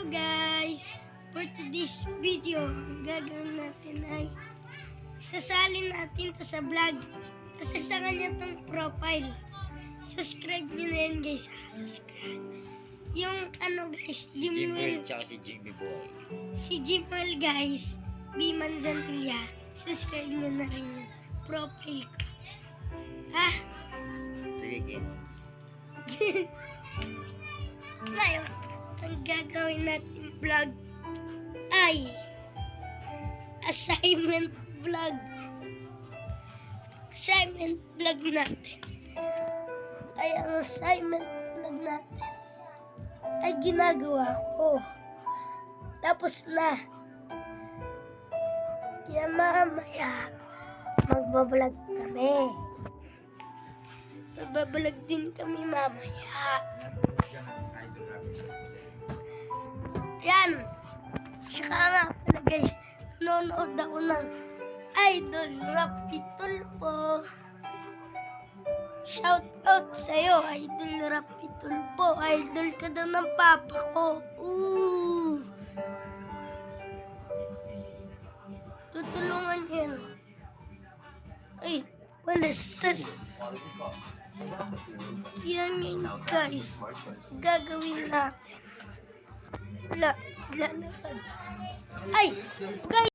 guys! For today's video, ang gagawin natin ay sasalin natin to sa vlog. Kasi sa kanya tong profile. Subscribe nyo na yan guys. Subscribe. Yung ano guys, Si Jimwell tsaka si Jimmy Boy. Si Jimwell guys, B. Manzanilla. Subscribe nyo na rin yung profile ko. Ha? Sige, games. Ngayon, ang gagawin natin vlog ay assignment vlog. Assignment vlog natin. Ay ang assignment vlog natin ay ginagawa ko. Tapos na. Kaya mamaya magbablog kami. Magbablog din kami mamaya. Yan. Saka nga pala guys, nanonood ako ng Idol Rapi Tulfo. Shout out sa'yo, Idol Rapi Tulfo. Idol ka daw ng papa ko. Ooh. Tutulungan yan. Ay, walastas. Yan yun guys. Gagawin natin. Lalakad. Ay, guys.